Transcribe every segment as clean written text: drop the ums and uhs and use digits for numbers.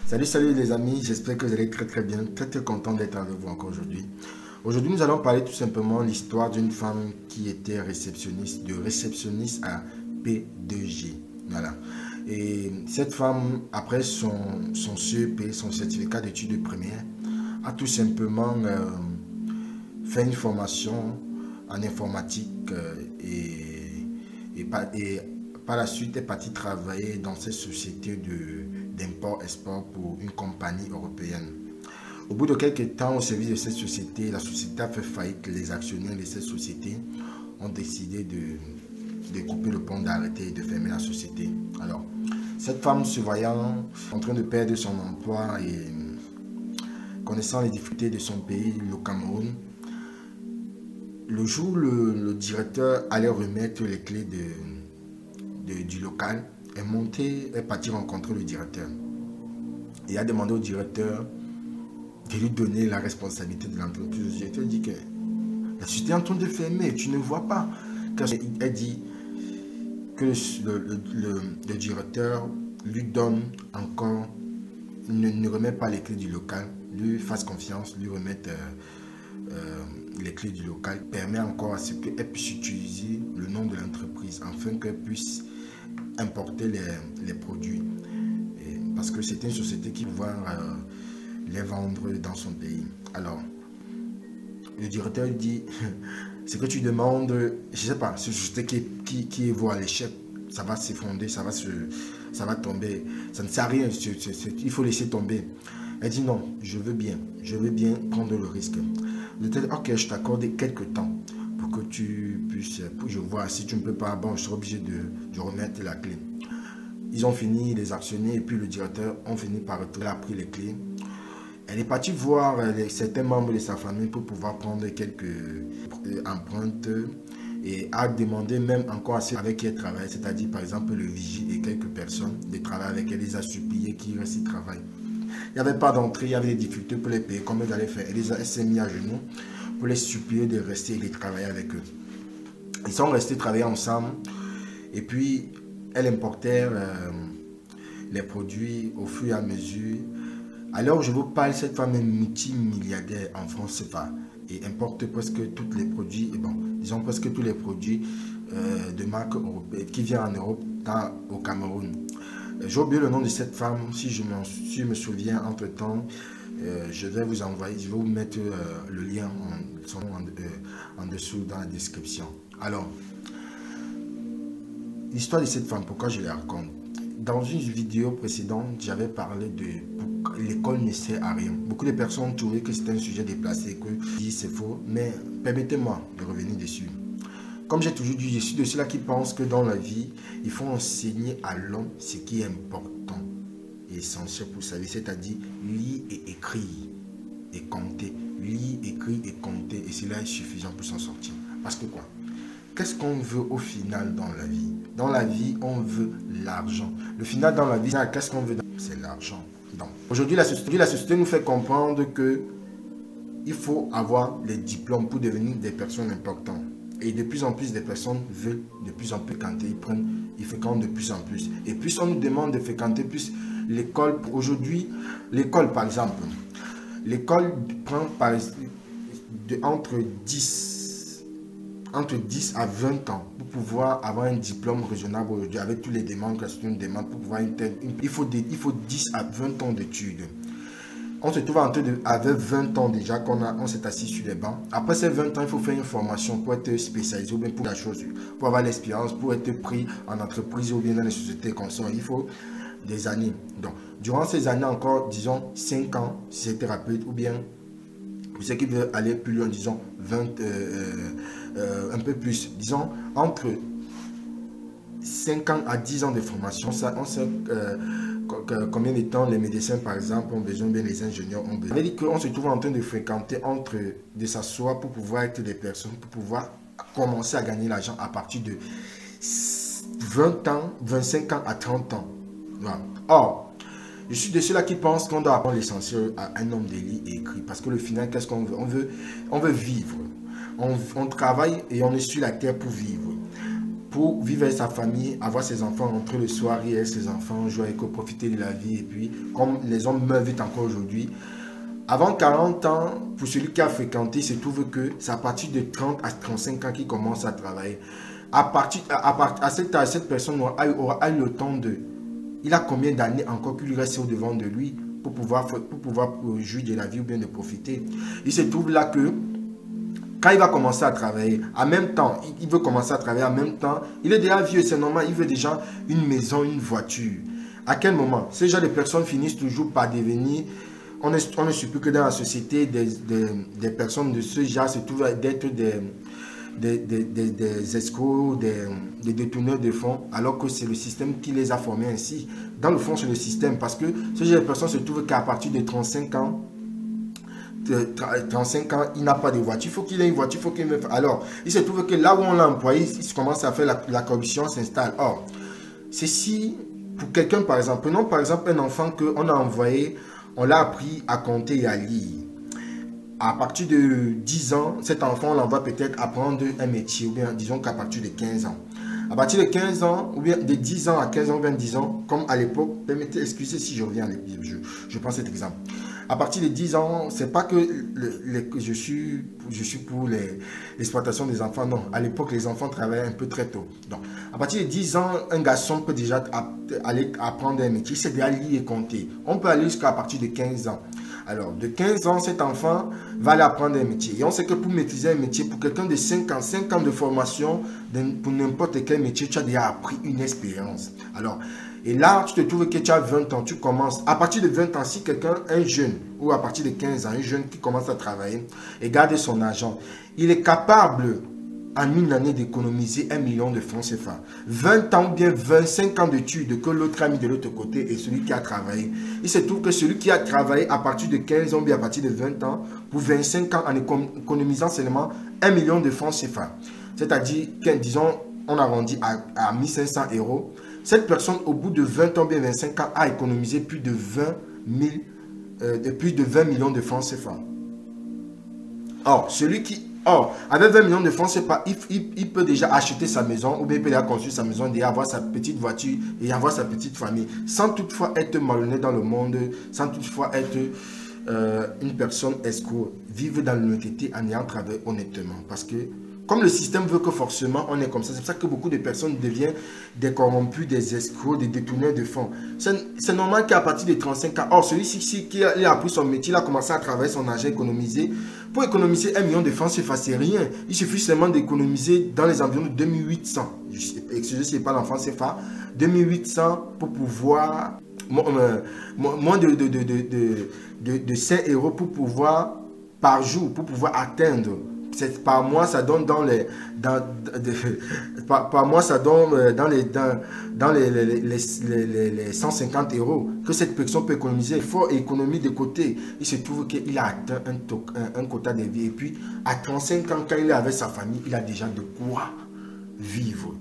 Salut les amis, j'espère que vous allez très bien, très content d'être avec vous encore aujourd'hui. Aujourd'hui nous allons parler tout simplement de l'histoire d'une femme qui était réceptionniste, de réceptionniste à P2G. Voilà. Et cette femme, après son CEP, son certificat d'études primaires, a tout simplement fait une formation en informatique et par la suite est partie travailler dans cette société d'import-export pour une compagnie européenne. Au bout de quelques temps, au service de cette société, la société a fait faillite. Les actionnaires de cette société ont décidé de couper le pont, d'arrêter et de fermer la société. Alors, cette femme se voyant en train de perdre son emploi et connaissant les difficultés de son pays, le Cameroun, le jour où le directeur allait remettre les clés du local, est partie rencontrer le directeur et a demandé au directeur de lui donner la responsabilité de l'entreprise. Le directeur dit que la société est en train de fermer, tu ne vois pas. Elle dit que le directeur lui donne encore, ne remet pas les clés du local, lui fasse confiance, lui remette les clés du local, permet encore à ce qu'elle puisse utiliser le nom de l'entreprise afin qu'elle puisse importer les produits. Parce que c'était une société qui pouvait les vendre dans son pays. Alors, le directeur dit, ce que tu demandes, je ne sais pas, c'est une société qui est vouée à l'échec, ça va s'effondrer, ça va tomber, ça ne sert à rien, il faut laisser tomber. Elle dit non, je veux bien prendre le risque. Le directeur, ok, je t'accorde quelques temps pour que tu puisses, je vois, si tu ne peux pas, bon, je serai obligé de remettre la clé. Ils ont fini, les actionnaires et puis le directeur ont fini par retourner, a pris les clés. Elle est partie voir certains membres de sa famille pour pouvoir prendre quelques empreintes et a demandé même encore à ceux avec qui elle travaille, c'est-à-dire par exemple le vigile et quelques personnes de travailler avec elle, les a suppliés qu'ils restent travailler. Il n'y avait pas d'entrée, il y avait des difficultés pour les payer, comment elle allait faire. Elle s'est mise à genoux pour les supplier de rester et de travailler avec eux. Ils sont restés travailler ensemble et puis elle importait les produits au fur et à mesure. Alors je vous parle, cette femme est multimilliardaire en France et importe presque tous les produits, et bon, disons presque tous les produits de marque européenne qui viennent en Europe, au Cameroun. J'ai oublié le nom de cette femme, si je me souviens entre temps, je vais vous envoyer, je vais vous mettre le lien en dessous dans la description. Alors, l'histoire de cette femme, pourquoi je la raconte? Dans une vidéo précédente, j'avais parlé de l'école ne sert à rien. Beaucoup de personnes ont trouvé que c'était un sujet déplacé, que c'est faux, mais permettez-moi de revenir dessus. Comme j'ai toujours dit, je suis de ceux-là qui pensent que dans la vie, il faut enseigner à l'homme ce qui est important et essentiel pour sa vie, c'est-à-dire lire et écrire et compter. Lire, écrire et compter, et cela est suffisant pour s'en sortir. Parce que quoi? Qu'est-ce qu'on veut au final dans la vie? Dans la vie, on veut l'argent. Le final dans la vie, qu'est-ce qu'on veut? C'est l'argent. Aujourd'hui, la société nous fait comprendre que il faut avoir les diplômes pour devenir des personnes importantes. Et de plus en plus de personnes veulent de plus en plus fréquenter, ils fréquentent de plus en plus. Et plus on nous demande de fréquenter plus l'école. Aujourd'hui, l'école par exemple, l'école prend entre 10 à 20 ans pour pouvoir avoir un diplôme raisonnable aujourd'hui avec tous les demandes que la société nous demande pour pouvoir il faut 10 à 20 ans d'études. On se trouve avec 20 ans déjà qu'on s'est assis sur les bancs. Après ces 20 ans, il faut faire une formation pour être spécialisé ou bien pour la chose, pour avoir l'expérience, pour être pris en entreprise ou bien dans les sociétés consorts. Il faut des années. Donc, durant ces années encore, disons 5 ans, si c'est thérapeute ou bien pour ceux qui veulent aller plus loin, disons 20, un peu plus, disons entre 5 ans à 10 ans de formation. On sait combien de temps les médecins par exemple ont besoin, bien les ingénieurs ont besoin. Ça veut dire qu'on se trouve en train de fréquenter, de s'asseoir pour pouvoir être des personnes, pour pouvoir commencer à gagner l'argent à partir de 20 ans, 25 ans à 30 ans. Voilà. Or, je suis de ceux-là qui pensent qu'on doit apprendre l'essentiel à un homme de lire et écrire. Parce que le final, qu'est-ce qu'on veut? On veut vivre. On travaille et on est sur la terre pour vivre. pour vivre avec sa famille, avoir ses enfants, rentrer le soir, rire avec ses enfants, jouer avec eux, profiter de la vie. Et puis, comme les hommes meurent vite encore aujourd'hui, avant 40 ans, pour celui qui a fréquenté, il se trouve que c'est à partir de 30 à 35 ans qu'il commence à travailler. À cette personne aura eu le temps de... Il a combien d'années encore qu'il lui reste au devant de lui pour pouvoir jouir de la vie ou bien de profiter. Il se trouve là que quand il va commencer à travailler, en même temps, il veut commencer à travailler en même temps, il est déjà vieux, c'est normal, il veut déjà une maison, une voiture. À quel moment? Ces gens de personnes finissent toujours par devenir... On ne suppose que dans la société, des personnes de ce genre se trouvent d'être des escrocs, des détourneurs de fonds, alors que c'est le système qui les a formés ainsi. Dans le fond, c'est le système, parce que ce genre de personnes se trouvent qu'à partir de 35 ans, il n'a pas de voiture, il faut qu'il ait une voiture, il faut qu'il me... Alors, il se trouve que là où on l'a employé, il commence à faire la corruption s'installe. Or, ceci, pour quelqu'un par exemple, prenons par exemple un enfant qu'on a envoyé, on l'a appris à compter et à lire. À partir de 10 ans, cet enfant, on l'envoie peut-être apprendre un métier, ou bien disons qu'à partir de 15 ans. À partir de 15 ans, ou bien de 10 ans à 15 ans, ou bien 10 ans, comme à l'époque, excusez si je reviens, je prends cet exemple. À partir de 10 ans, c'est pas que je suis pour l'exploitation des enfants, non. À l'époque, les enfants travaillaient un peu très tôt. Donc, à partir de 10 ans, un garçon peut déjà aller apprendre un métier, c'est déjà lire et compter. On peut aller jusqu'à partir de 15 ans. Alors, de 15 ans, cet enfant va aller apprendre un métier. Et on sait que pour maîtriser un métier, pour quelqu'un de 5 ans de formation, pour n'importe quel métier, tu as déjà appris une expérience. Alors, et là, tu te trouves que tu as 20 ans, tu commences. À partir de 20 ans, si quelqu'un, un jeune, ou à partir de 15 ans, un jeune qui commence à travailler et garde son argent, il est capable, en une année, d'économiser 1 million de francs CFA. 20 ans ou bien 25 ans d'études que l'autre a mis de l'autre côté et celui qui a travaillé. Il se trouve que celui qui a travaillé à partir de 15 ans ou bien à partir de 20 ans, pour 25 ans, en économisant seulement 1 million de francs CFA. C'est-à-dire, disons, on arrondit à 1500 €. Cette personne, au bout de 20 ans, bien 25 ans, a économisé plus de 20 millions de francs CFA. Or, avec 20 millions de francs CFA, il peut déjà acheter sa maison, ou bien il peut déjà construire sa maison, déjà avoir sa petite voiture et avoir sa petite famille, sans toutefois être malhonnête dans le monde, sans toutefois être une personne escroc. Vivre dans l'honnêteté en ayant travaillé honnêtement. Parce que, comme le système veut que forcément on est comme ça, c'est pour ça que beaucoup de personnes deviennent des corrompus, des escrocs, des détourneurs de fonds. C'est normal qu'à partir de 35 ans, or celui-ci qui a appris son métier, il a commencé à travailler son argent économisé. Pour économiser 1 million de francs, c'est rien. Il suffit seulement d'économiser dans les environs de 2800. Excusez si je parle en francs CFA, 2800 pour pouvoir, moins de 5 € pour pouvoir, par jour, pour pouvoir atteindre. Par mois, ça donne dans les 150 € que cette personne peut économiser. Il faut économiser de côté. Il se trouve qu'il a atteint un quota de vie. Et puis, à 35 ans, quand il est avec sa famille, il a déjà de quoi vivre.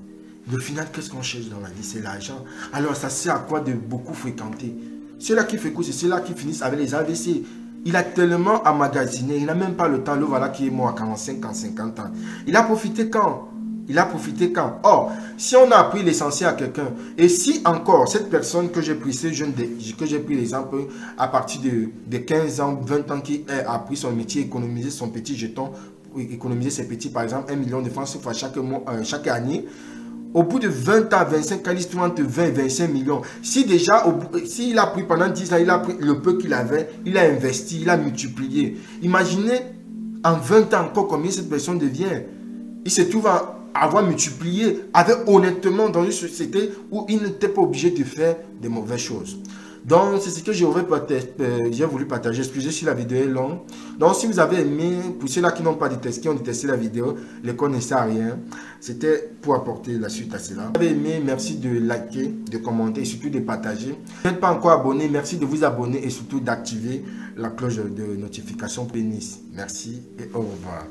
Au final, qu'est-ce qu'on cherche dans la vie? C'est l'argent. Alors, ça sert à quoi de beaucoup fréquenter? Ceux-là qui fréquentent, c'est ceux-là qui finissent avec les AVC. Il a tellement emmagasiné, il n'a même pas le temps. Le voilà qui est mort à 45 ans, 50 ans. Il a profité quand? Il a profité quand? Or, si on a appris l'essentiel à quelqu'un, et si encore cette personne que j'ai pris, ce jeune, que j'ai pris l'exemple à partir de 15 ans, 20 ans, qui a appris son métier, économiser son petit jeton, économiser ses petits, par exemple, 1 million de francs chaque année. Au bout de 20 ans, 25 ans, il se entre 20 et 25 millions. Si déjà, s'il a pris pendant 10 ans, il a pris le peu qu'il avait, il a investi, il a multiplié. Imaginez en 20 ans encore combien cette personne devient. Il se trouve à avoir multiplié avec honnêtement dans une société où il n'était pas obligé de faire des mauvaises choses. Donc, c'est ce que j'ai voulu partager. Excusez si la vidéo est longue. Donc, si vous avez aimé, pour ceux-là qui n'ont pas détesté, qui ont détesté la vidéo, les connaissaient à rien, c'était pour apporter la suite à cela. Si vous avez aimé, merci de liker, de commenter et surtout de partager. Si vous n'êtes pas encore abonné, merci de vous abonner et surtout d'activer la cloche de notification pour Nice. Merci et au revoir.